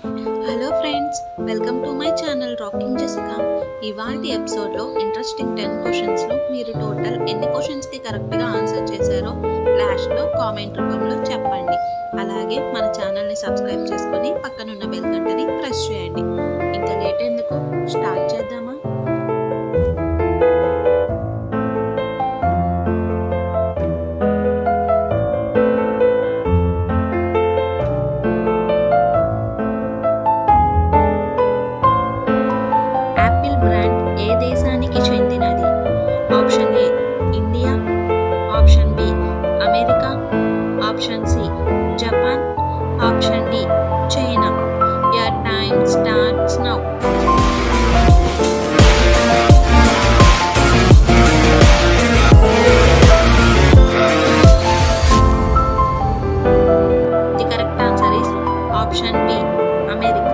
Hello friends, welcome to my channel rocking Jessica. ఇవాల్టి ఎపిసోడ్లో interesting 10 క్వశ్చన్స్లో మీరు టోటల్ ఎన్ని క్వశ్చన్స్కి కరెక్ట్గా ఆన్సర్ చేశారో లాస్ట్లో కామెంట్ రూపంలో చెప్పండి. అలాగే మన ఛానల్ని సబ్స్క్రైబ్ చేసుకొని పక్కనున్న బెల్ గంటని ప్రెస్ చేయండి. ఇంకా లేట్ ఎందుకు, స్టార్ట్ చేద్దామా? ఏ దేశానికి చెందినది? Option A India, option B America, option C Japan, option D China. Your time starts now. The correct answer is option B America.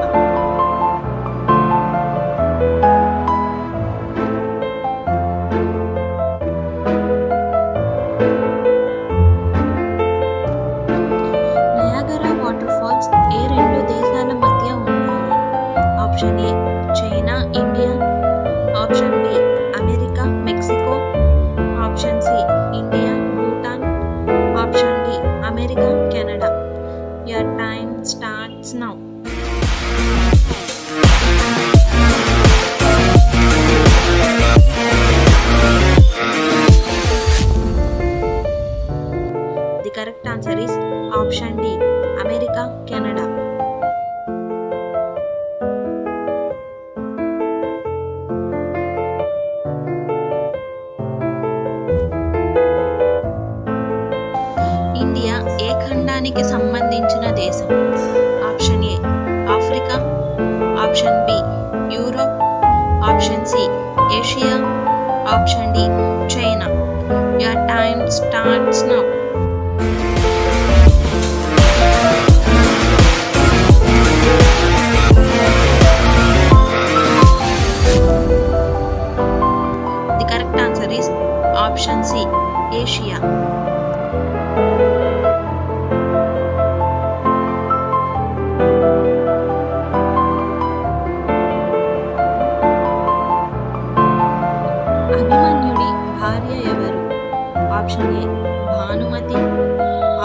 ఏ రెండు దేశాల మధ్య ఉన్నాయి? Option A China India, option B America Mexico, option C India Bhutan, option D America Canada. Your time starts now. The correct answer is option D America Canada. India ఏ ఖండానికి సంబంధించిన దేశం? Option A Africa, option B Europe, option C Asia, option D China. Your time starts now. The correct answer is option C Asia. అభిమన్యుడి భార్య ఎవరు? Option A Bhanumathi,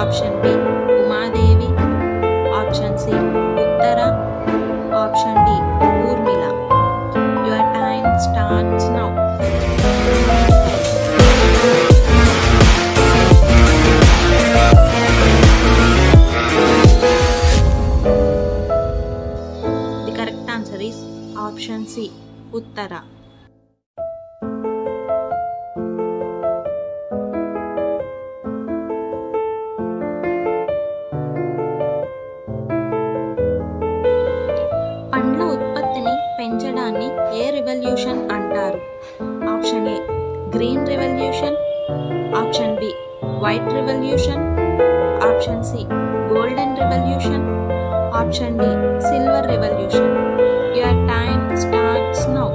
option B Umadevi, option C Uttara, option D Urmila. Your time starts now. The correct answer is option C Uttara. పండ్ల ఉత్పత్తిని పెంచడాన్ని ఏ revolution అంటారు? Option A green revolution, option B white revolution, option C golden revolution, option D silver revolution. Your time starts now.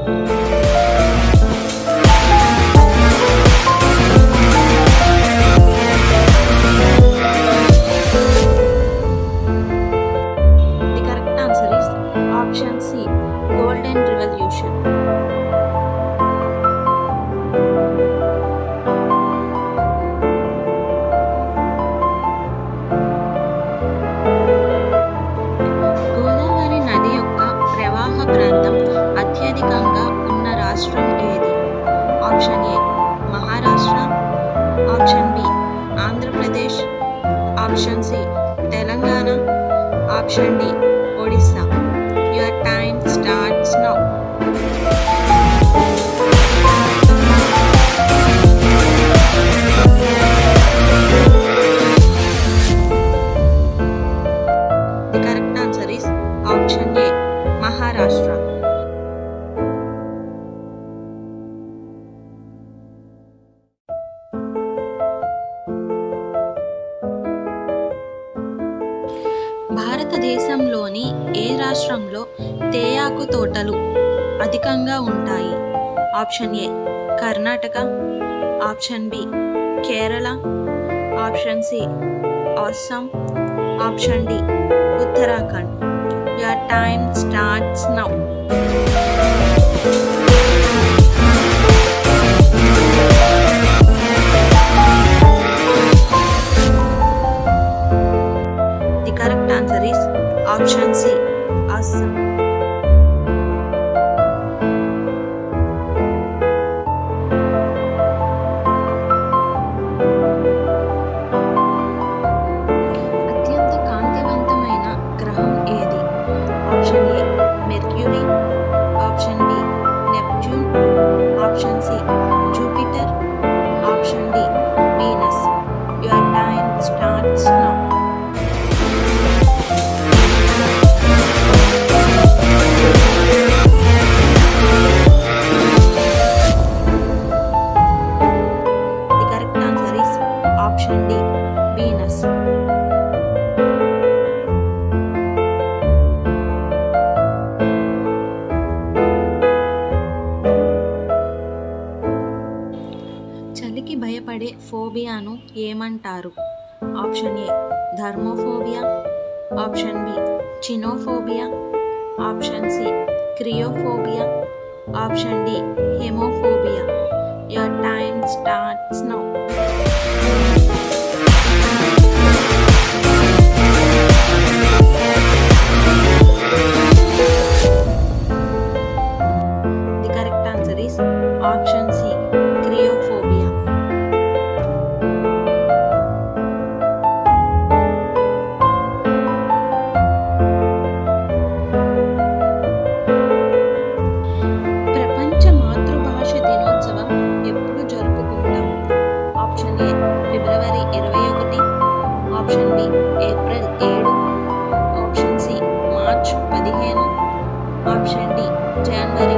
The correct answer is option C golden revolution. Godavari నది యొక్క ప్రవాహ ప్రాంతం అత్యధికంగా ఉన్న రాష్ట్రం ఏది? Option A Maharashtra, option B Andhra Pradesh, option C Telangana, option D Odisha. Your time starts now. The correct answer is option A Maharashtra. భారతదేశంలోని ఏ రాష్ట్రంలో తేయాకు తోటలు అధికంగా ఉంటాయి? Option A Karnataka, option B Kerala, option C Assam, option D Uttarakhand. Your time starts now. The correct answer is option C, Assam. అత్యంత కాంతివంతమైన గ్రహం ఏది? Option A Mercury, option B Neptune, option C Jupiter, option D Venus. Your time starts now. The correct answer is option D, Venus. చలికి భయపడే ఫోబియాను ఏమంటారు? Option A thermophobia, option B chinophobia, option C cryophobia, option D hemophobia. Your time starts now. The correct answer is option C, cryophobia. ప్రపంచ మాతృభాష దినోత్సవం ఎప్పుడు జరుపుకుంటాం? Option A February 21, option B April 7, option C March 15, option D January